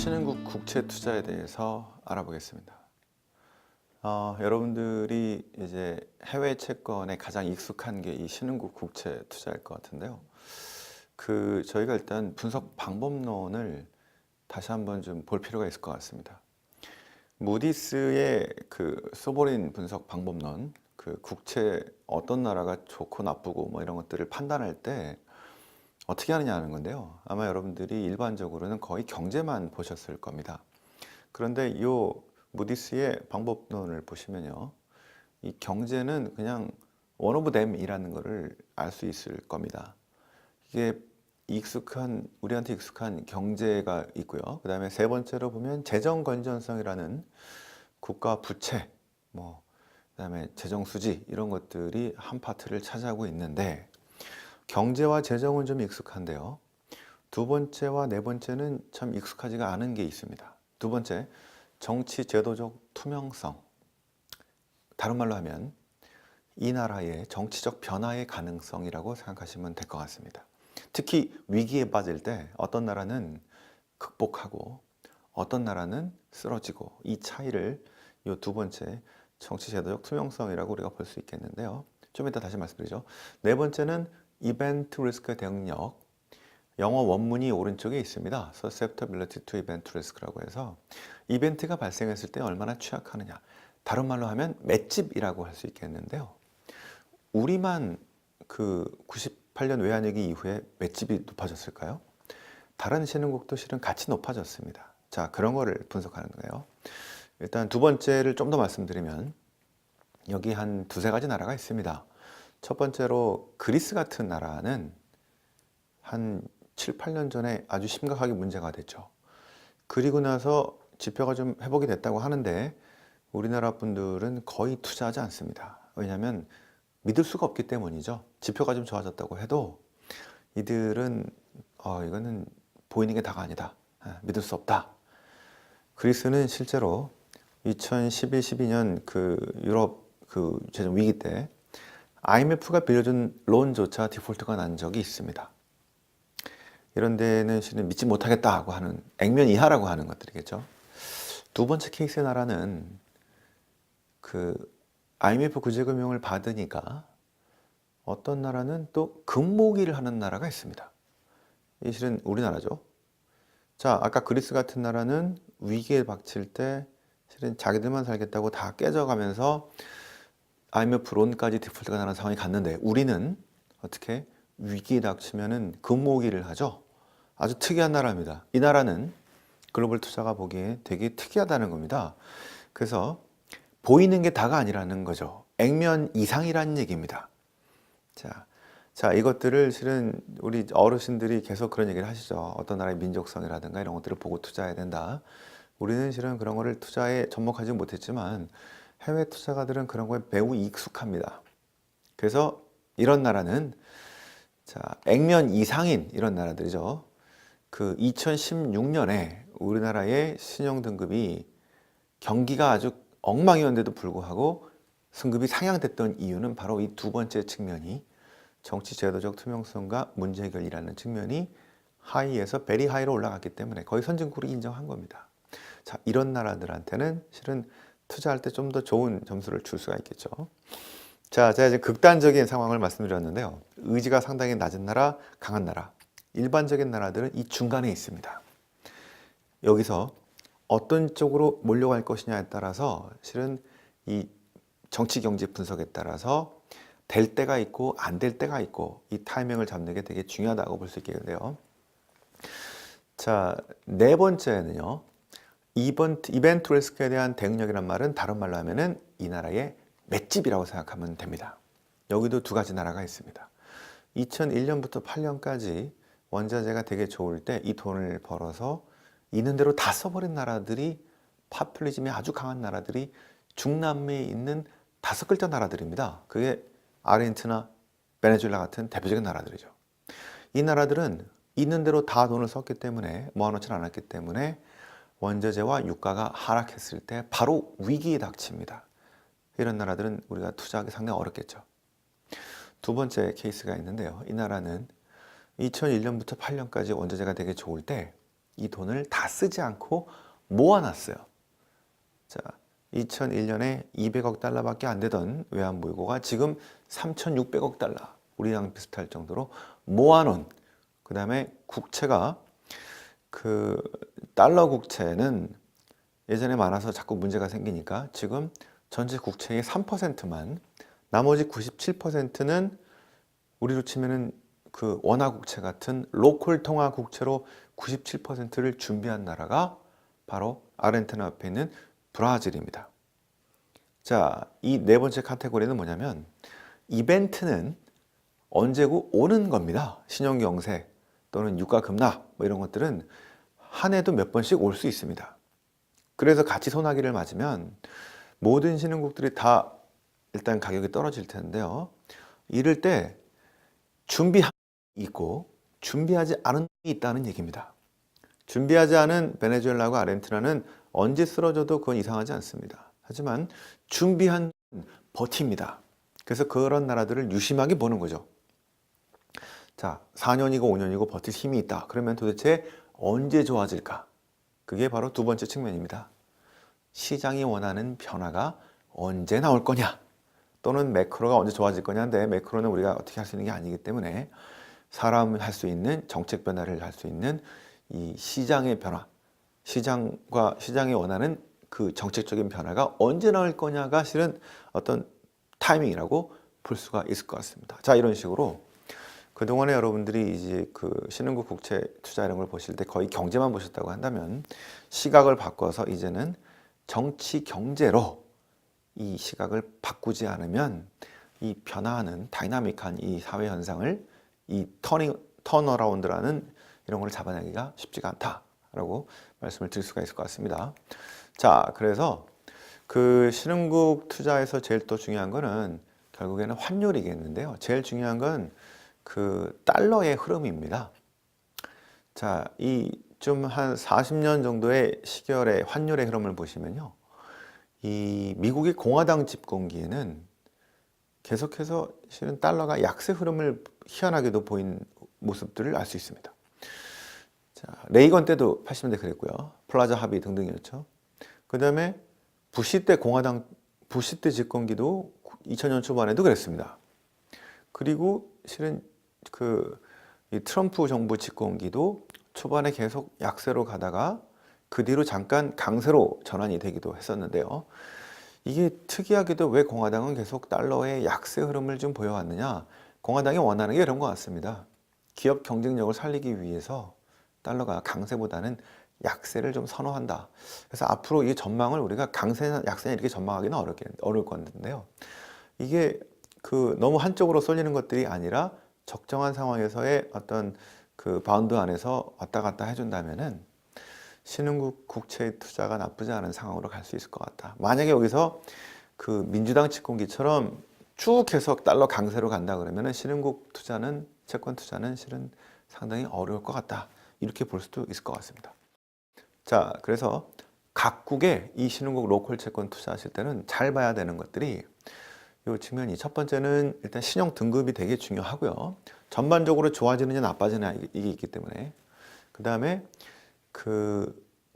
신흥국 국채 투자에 대해서 알아보겠습니다. 여러분들이 이제 해외 채권에 가장 익숙한 게 이 신흥국 국채 투자일 것 같은데요. 저희가 일단 분석 방법론을 다시 한번 좀 볼 필요가 있을 것 같습니다. 무디스의 소버린 분석 방법론, 국채 어떤 나라가 좋고 나쁘고 뭐 이런 것들을 판단할 때 어떻게 하느냐는 건데요. 아마 여러분들이 일반적으로는 거의 경제만 보셨을 겁니다. 그런데 이 무디스의 방법론을 보시면요, 이 경제는 그냥 one of them이라는 것을 알 수 있을 겁니다. 이게 우리한테 익숙한 경제가 있고요. 그 다음에 세 번째로 보면 재정 건전성이라는 국가 부채, 그 다음에 재정 수지 이런 것들이 한 파트를 차지하고 있는데, 경제와 재정은 좀 익숙한데요. 두 번째와 네 번째는 참 익숙하지가 않은 게 있습니다. 두 번째, 정치 제도적 투명성. 다른 말로 하면 이 나라의 정치적 변화의 가능성이라고 생각하시면 될 것 같습니다. 특히 위기에 빠질 때 어떤 나라는 극복하고 어떤 나라는 쓰러지고, 이 차이를 이 두 번째 정치 제도적 투명성이라고 우리가 볼 수 있겠는데요. 좀 이따 다시 말씀드리죠. 네 번째는 이벤트 리스크 대응력. 영어 원문이 오른쪽에 있습니다. Susceptibility to Event Risk라고 해서 이벤트가 발생했을 때 얼마나 취약하느냐. 다른 말로 하면 맷집이라고 할 수 있겠는데요. 우리만 98년 외환위기 이후에 맷집이 높아졌을까요? 다른 신흥국도 실은 같이 높아졌습니다. 자, 그런 거를 분석하는 거예요. 일단 두 번째를 좀 더 말씀드리면, 여기 한 두세 가지 나라가 있습니다. 첫 번째로 그리스 같은 나라는 한 7, 8년 전에 아주 심각하게 문제가 됐죠. 그리고 나서 지표가 좀 회복이 됐다고 하는데 우리나라 분들은 거의 투자하지 않습니다. 왜냐하면 믿을 수가 없기 때문이죠. 지표가 좀 좋아졌다고 해도 이들은 이거는 보이는 게 다가 아니다. 믿을 수 없다. 그리스는 실제로 2011, 12년 유럽 재정 위기 때 IMF가 빌려준 론조차 디폴트가 난 적이 있습니다. 이런 데는 실은 믿지 못하겠다고 하는, 액면 이하라고 하는 것들이겠죠. 두 번째 케이스의 나라는 IMF 구제금융을 받으니까 어떤 나라는 또 금모기를 하는 나라가 있습니다. 이 실은 우리나라죠. 자, 아까 그리스 같은 나라는 위기에 닥칠 때 실은 자기들만 살겠다고 다 깨져가면서 IMF 론까지 디폴트가 나는 상황이 갔는데, 우리는 어떻게 위기에 닥치면은 금모기를 하죠. 아주 특이한 나라입니다. 이 나라는 글로벌 투자가 보기에 되게 특이하다는 겁니다. 그래서 보이는 게 다가 아니라는 거죠. 액면 이상이라는 얘기입니다. 자, 이것들을 실은 우리 어르신들이 계속 그런 얘기를 하시죠. 어떤 나라의 민족성이라든가 이런 것들을 보고 투자해야 된다. 우리는 실은 그런 거를 투자에 접목하지 못했지만 해외 투자가들은 그런 거에 매우 익숙합니다. 그래서 이런 나라는, 액면 이상인 이런 나라들이죠. 2016년에 우리나라의 신용등급이 경기가 아주 엉망이었는데도 불구하고 승급이 상향됐던 이유는 바로 이 두 번째 측면이, 정치 제도적 투명성과 문제 해결이라는 측면이 하이에서 베리 하이로 올라갔기 때문에 거의 선진국으로 인정한 겁니다. 자, 이런 나라들한테는 실은 투자할 때 좀 더 좋은 점수를 줄 수가 있겠죠. 자, 제가 이제 극단적인 상황을 말씀드렸는데요. 의지가 상당히 낮은 나라, 강한 나라. 일반적인 나라들은 이 중간에 있습니다. 여기서 어떤 쪽으로 몰려갈 것이냐에 따라서 실은 이 정치 경제 분석에 따라서 될 때가 있고 안 될 때가 있고, 이 타이밍을 잡는 게 되게 중요하다고 볼 수 있겠는데요. 자, 네 번째는요, 이벤트 리스크에 대한 대응력이란 말은 다른 말로 하면은 이 나라의 맷집이라고 생각하면 됩니다. 여기도 두 가지 나라가 있습니다. 2001년부터 8년까지 원자재가 되게 좋을 때 이 돈을 벌어서 있는 대로 다 써버린 나라들이, 파퓰리즘이 아주 강한 나라들이 중남미에 있는 5글자 나라들입니다. 그게 아르헨티나, 베네수엘라 같은 대표적인 나라들이죠. 이 나라들은 있는 대로 다 돈을 썼기 때문에, 모아놓지 않았기 때문에 원자재와 유가가 하락했을 때 바로 위기에 닥칩니다. 이런 나라들은 우리가 투자하기 상당히 어렵겠죠. 두 번째 케이스가 있는데요. 이 나라는 2001년부터 8년까지 원자재가 되게 좋을 때 이 돈을 다 쓰지 않고 모아놨어요. 자, 2001년에 200억 달러밖에 안 되던 외환보유고가 지금 3,600억 달러, 우리랑 비슷할 정도로 모아놓은, 그 다음에 국채가, 그 달러 국채는 예전에 많아서 자꾸 문제가 생기니까 지금 전체 국채의 3%만, 나머지 97%는 우리로 치면은 그 원화 국채 같은 로컬 통화 국채로 97%를 준비한 나라가 바로 아르헨티나 옆에 있는 브라질입니다. 자, 이 네 번째 카테고리는 뭐냐면, 이벤트는 언제고 오는 겁니다. 신용경색 또는 유가 급락 뭐 이런 것들은 한 해도 몇 번씩 올 수 있습니다. 그래서 같이 소나기를 맞으면 모든 신흥국들이 다 일단 가격이 떨어질 텐데요. 이럴 때 준비한 게 있고 준비하지 않은 게 있다는 얘기입니다. 준비하지 않은 베네수엘라하고 아르헨티나는 언제 쓰러져도 그건 이상하지 않습니다. 하지만 준비한 버팁니다. 그래서 그런 나라들을 유심하게 보는 거죠. 자, 4년이고 5년이고 버틸 힘이 있다. 그러면 도대체 언제 좋아질까? 그게 바로 두 번째 측면입니다. 시장이 원하는 변화가 언제 나올 거냐? 또는 매크로가 언제 좋아질 거냐인데, 매크로는 우리가 어떻게 할 수 있는 게 아니기 때문에 사람이 할 수 있는 정책 변화를 할 수 있는 이 시장의 변화, 시장이 원하는 그 정책적인 변화가 언제 나올 거냐가 실은 어떤 타이밍이라고 볼 수가 있을 것 같습니다. 자, 이런 식으로 그동안에 여러분들이 이제 그 신흥국 국채 투자 이런 걸 보실 때 거의 경제만 보셨다고 한다면, 시각을 바꿔서 이제는 정치 경제로 이 시각을 바꾸지 않으면 이 변화하는 다이나믹한 이 사회 현상을, 이 턴어라운드라는 이런 걸 잡아내기가 쉽지가 않다라고 말씀을 드릴 수가 있을 것 같습니다. 자, 그래서 그 신흥국 투자에서 제일 또 중요한 거는 결국에는 환율이겠는데요. 제일 중요한 건 그 달러의 흐름입니다. 자, 이 좀 한 40년 정도의 시결의 환율의 흐름을 보시면요, 이 미국의 공화당 집권기에는 계속해서 실은 달러가 약세 흐름을 희한하게도 보인 모습들을 알 수 있습니다. 자, 레이건 때도 80년대 그랬고요. 플라자 합의 등등이었죠. 그 다음에 부시 때 부시 때 집권기도 2000년 초반에도 그랬습니다. 그리고 실은 이 트럼프 정부 집권기도 초반에 계속 약세로 가다가 그 뒤로 잠깐 강세로 전환이 되기도 했었는데요. 이게 특이하게도 왜 공화당은 계속 달러의 약세 흐름을 좀 보여왔느냐? 공화당이 원하는 게 이런 것 같습니다. 기업 경쟁력을 살리기 위해서 달러가 강세보다는 약세를 좀 선호한다. 그래서 앞으로 이 전망을 우리가 강세나 약세나 이렇게 전망하기는 어려울 건데요. 이게 너무 한쪽으로 쏠리는 것들이 아니라 적정한 상황에서의 어떤 그 바운드 안에서 왔다 갔다 해준다면은 신흥국 국채 투자가 나쁘지 않은 상황으로 갈 수 있을 것 같다. 만약에 여기서 그 민주당 집권기처럼 쭉 해서 달러 강세로 간다 그러면은 신흥국 투자는, 채권 투자는 실은 상당히 어려울 것 같다. 이렇게 볼 수도 있을 것 같습니다. 자, 그래서 각국의 이 신흥국 로컬 채권 투자하실 때는 잘 봐야 되는 것들이 이 측면이, 첫 번째는 일단 신용 등급이 되게 중요하고요. 전반적으로 좋아지느냐 나빠지느냐 이게 있기 때문에. 그 다음에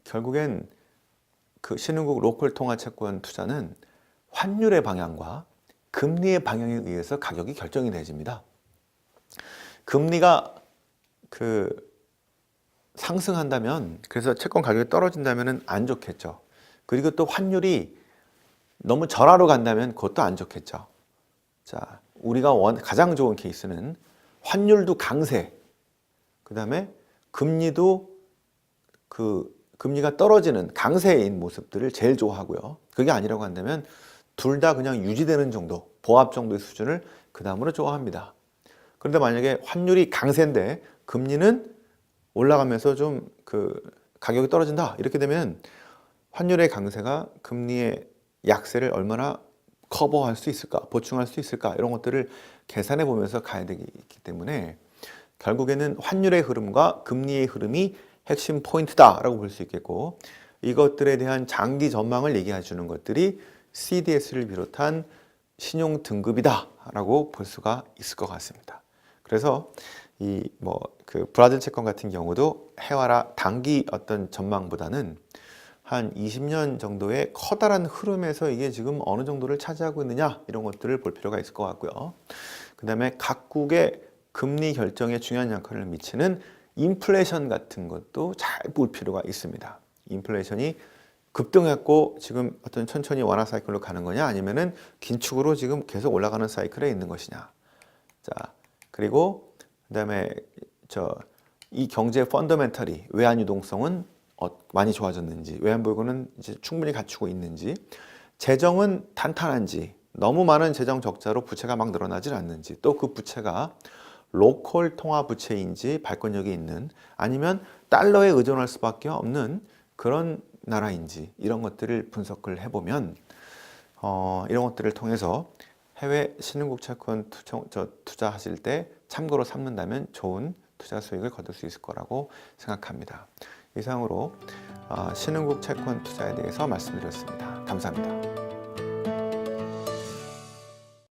결국엔 그 신흥국 로컬 통화 채권 투자는 환율의 방향과 금리의 방향에 의해서 가격이 결정이 되집니다. 금리가 상승한다면, 그래서 채권 가격이 떨어진다면 안 좋겠죠. 그리고 또 환율이 너무 절하로 간다면 그것도 안 좋겠죠. 자, 우리가 가장 좋은 케이스는 환율도 강세, 그 다음에 금리도 금리가 떨어지는 강세인 모습들을 제일 좋아하고요. 그게 아니라고 한다면 둘 다 그냥 유지되는 정도, 보합 정도의 수준을 그 다음으로 좋아합니다. 그런데 만약에 환율이 강세인데 금리는 올라가면서 좀 가격이 떨어진다, 이렇게 되면 환율의 강세가 금리의 약세를 얼마나 커버할 수 있을까, 보충할 수 있을까, 이런 것들을 계산해 보면서 가야 되기 때문에 결국에는 환율의 흐름과 금리의 흐름이 핵심 포인트다라고 볼 수 있겠고, 이것들에 대한 장기 전망을 얘기해 주는 것들이 CDS를 비롯한 신용 등급이다라고 볼 수가 있을 것 같습니다. 그래서 이 뭐 그 브라질 채권 같은 경우도 해와라 단기 어떤 전망보다는 한 20년 정도의 커다란 흐름에서 이게 지금 어느 정도를 차지하고 있느냐 이런 것들을 볼 필요가 있을 것 같고요. 그 다음에 각국의 금리 결정에 중요한 역할을 미치는 인플레이션 같은 것도 잘 볼 필요가 있습니다. 인플레이션이 급등했고 지금 어떤 천천히 완화 사이클로 가는 거냐 아니면은 긴축으로 지금 계속 올라가는 사이클에 있는 것이냐. 자, 그리고 그다음에 이 경제 펀더멘털이 외환 유동성은 많이 좋아졌는지, 외환 보유고는 이제 충분히 갖추고 있는지, 재정은 탄탄한지, 너무 많은 재정 적자로 부채가 막 늘어나질 않는지, 또 그 부채가 로컬 통화 부채인지 발권력이 있는 아니면 달러에 의존할 수밖에 없는 그런 나라인지 이런 것들을 분석을 해보면 이런 것들을 통해서 해외 신흥국 채권 투자하실 때 참고로 삼는다면 좋은 투자 수익을 거둘 수 있을 거라고 생각합니다. 이상으로 신흥국 채권 투자에 대해서 말씀드렸습니다. 감사합니다.